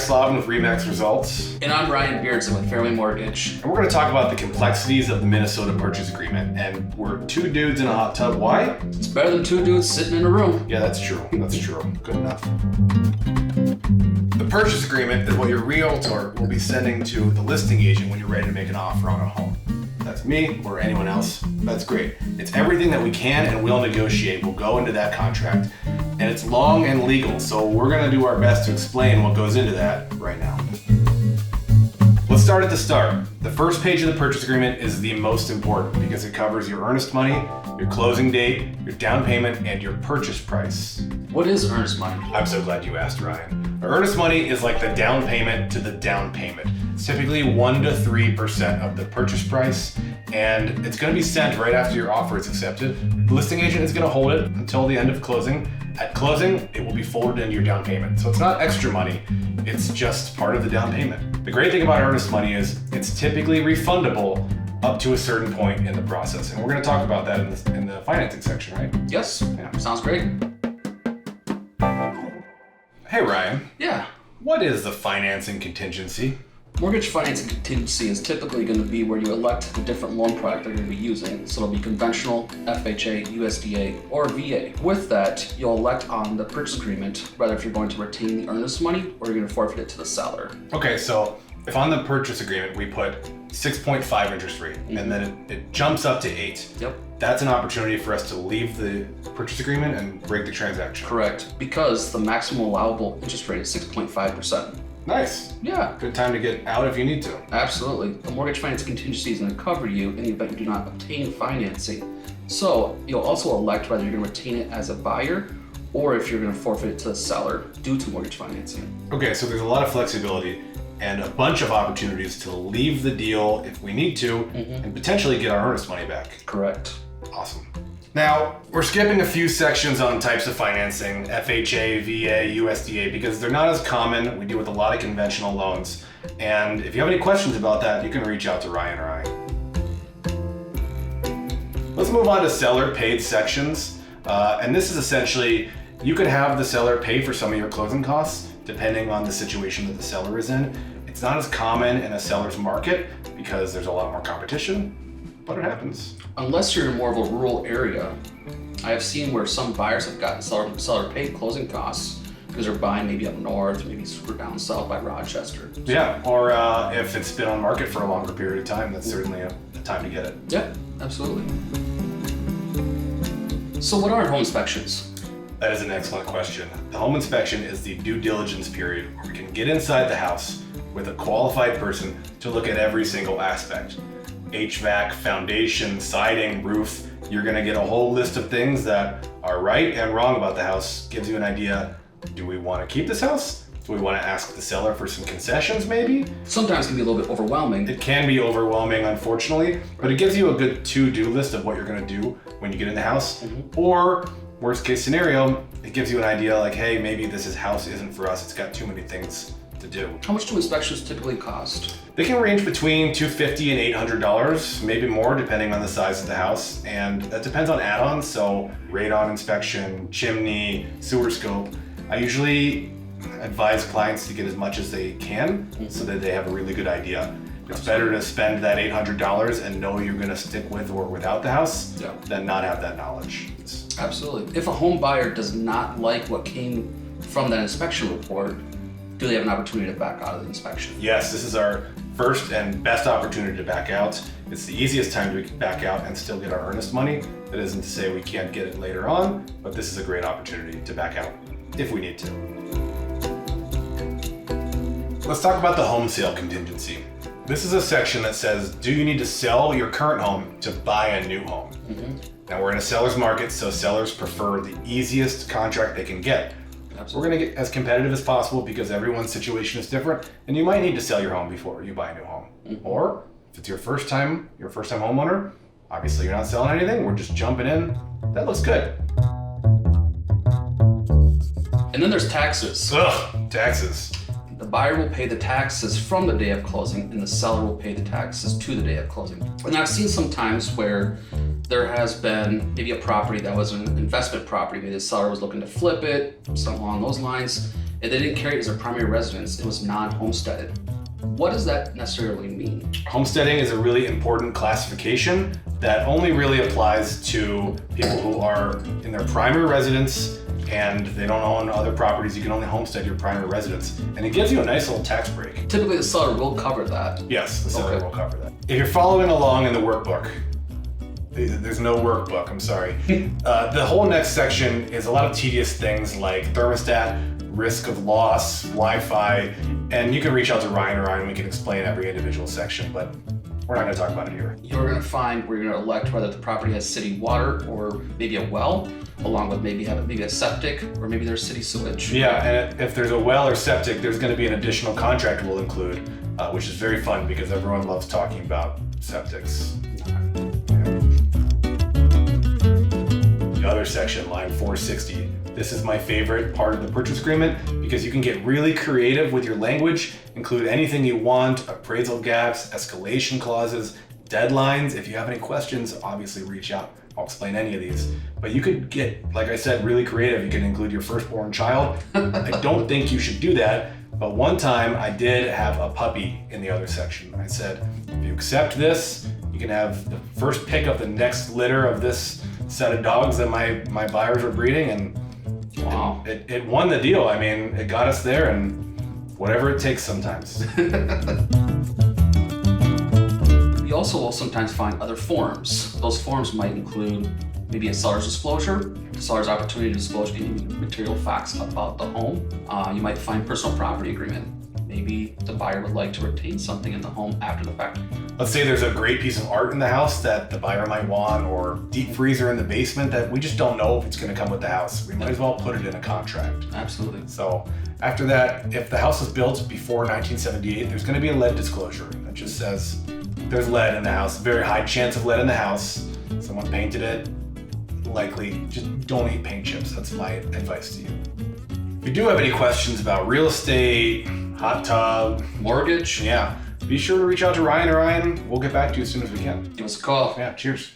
Slovin with Remax Results. And I'm Ryan Beardsley with Fairway Mortgage. And we're going to talk about the complexities of the Minnesota purchase agreement. And we're two dudes in a hot tub. Why? It's better than two dudes sitting in a room. Yeah, that's true. That's true. Good enough. The purchase agreement is what your realtor will be sending to the listing agent when you're ready to make an offer on a home. That's me or anyone else. That's great. It's everything that we can and will negotiate will go into that contract. And it's long and legal, so we're going to do our best to explain what goes into that right now. Let's start at the start. The first page of the purchase agreement is the most important because it covers your earnest money, your closing date, your down payment, and your purchase price. What is earnest money? I'm so glad you asked, Ryan. Earnest money is like the down payment to the down payment. It's typically 1 to 3% of the purchase price, and it's going to be sent right after your offer is accepted. The listing agent is going to hold it until the end of closing. At closing, it will be folded into your down payment. So it's not extra money, it's just part of the down payment. The great thing about earnest money is it's typically refundable up to a certain point in the process. And we're going to talk about that in the financing section, right? Yes. Yeah. Sounds great. Hey, Ryan. Yeah. What is the financing contingency? Mortgage financing contingency is typically going to be where you elect the different loan product that you're going to be using. So it'll be conventional, FHA, USDA, or VA. With that, you'll elect on the purchase agreement whether if you're going to retain the earnest money or you're going to forfeit it to the seller. Okay, so if on the purchase agreement we put 6.5 interest rate and then it jumps up to 8, Yep. that's an opportunity for us to leave the purchase agreement and break the transaction. Correct. Because the maximum allowable interest rate is 6.5%. Nice. Yeah. Good time to get out if you need to. Absolutely. The mortgage finance contingency is going to cover you in the event you do not obtain financing. So you'll also elect whether you're going to retain it as a buyer or if you're going to forfeit it to the seller due to mortgage financing. Okay, so there's a lot of flexibility and a bunch of opportunities to leave the deal if we need to and potentially get our earnest money back. Correct. Awesome. Now, we're skipping a few sections on types of financing, FHA, VA, USDA, because they're not as common. We deal with a lot of conventional loans. And if you have any questions about that, you can reach out to Ryan or I. Let's move on to seller paid sections. And this is essentially, you could have the seller pay for some of your closing costs, depending on the situation that the seller is in. It's not as common in a seller's market because there's a lot more competition. But it happens. Unless you're in more of a rural area, I have seen where some buyers have gotten seller paid closing costs because they're buying maybe up north, maybe super down south by Rochester. Yeah, or if it's been on market for a longer period of time, that's certainly a time to get it. Yeah, absolutely. So what are home inspections? That is an excellent question. The home inspection is the due diligence period where we can get inside the house with a qualified person to look at every single aspect. HVAC, foundation, siding, roof. You're gonna get a whole list of things that are right and wrong about the house. Gives you an idea, do we wanna keep this house? Do we wanna ask the seller for some concessions maybe? Sometimes it can be a little bit overwhelming. It can be overwhelming, unfortunately, but it gives you a good to-do list of what you're gonna do when you get in the house. Or, worst case scenario, it gives you an idea like, hey, maybe this house isn't for us, it's got too many things to do. How much do inspections typically cost? They can range between $250 and $800, maybe more depending on the size of the house, and that depends on add-ons, so radon inspection, chimney, sewer scope. I usually advise clients to get as much as they can so that they have a really good idea. It's better to spend that $800 and know you're gonna stick with or without the house than not have that knowledge. Absolutely. If a home buyer does not like what came from that inspection report, do they have an opportunity to back out of the inspection? Yes, this is our first and best opportunity to back out. It's the easiest time to back out and still get our earnest money. That isn't to say we can't get it later on, but this is a great opportunity to back out if we need to. Let's talk about the home sale contingency. This is a section that says, do you need to sell your current home to buy a new home? Now we're in a seller's market, so sellers prefer the easiest contract they can get. We're gonna get as competitive as possible because everyone's situation is different, and you might need to sell your home before you buy a new home. Or if it's your first time homeowner, obviously you're not selling anything, we're just jumping in. That looks good. And then there's taxes. Ugh, taxes. The buyer will pay the taxes from the day of closing and the seller will pay the taxes to the day of closing. And I've seen some times where there has been maybe a property that was an investment property, maybe the seller was looking to flip it, something along those lines, If they didn't carry it as a primary residence, it was non-homesteaded. What does that necessarily mean? Homesteading is a really important classification that only really applies to people who are in their primary residence and they don't own other properties. You can only homestead your primary residence. And it gives you a nice little tax break. Typically, the seller will cover that. Yes, the seller will cover that. If you're following along in the workbook, there's no workbook, I'm sorry. The whole next section is a lot of tedious things like thermostat, risk of loss, Wi-Fi, and you can reach out to Ryan or Ryan, we can explain every individual section, but we're not gonna talk about it here. You're gonna find where you're gonna elect whether the property has city water or maybe a well, along with maybe a septic or maybe there's city sewage. Yeah, and if there's a well or septic, there's gonna be an additional contract we'll include, which is very fun because everyone loves talking about septics. The other section, line 460. This is my favorite part of the purchase agreement because you can get really creative with your language, include anything you want, appraisal gaps, escalation clauses, deadlines. If you have any questions, obviously reach out. I'll explain any of these. But you could get, like I said, really creative. You can include your firstborn child. I don't think you should do that, but one time I did have a puppy in the other section. I said, if you accept this, you can have the first pick of the next litter of this set of dogs that my buyers were breeding, and wow, it won the deal. I mean, it got us there, and whatever it takes sometimes. You also will sometimes find other forms. Those forms might include maybe a seller's disclosure, the seller's opportunity to disclose any material facts about the home. You might find personal property agreement. Maybe the buyer would like to retain something in the home after the fact. Let's say there's a great piece of art in the house that the buyer might want, or deep freezer in the basement that we just don't know if it's gonna come with the house. We might as well put it in a contract. Absolutely. So after that, if the house was built before 1978, there's gonna be a lead disclosure that just says there's lead in the house, very high chance of lead in the house. Someone painted it, likely. Just don't eat paint chips. That's my advice to you. If you do have any questions about real estate, hot tub, mortgage, yeah, be sure to reach out to Ryan or Ryan. We'll get back to you as soon as we can. give us a call. Yeah, cheers.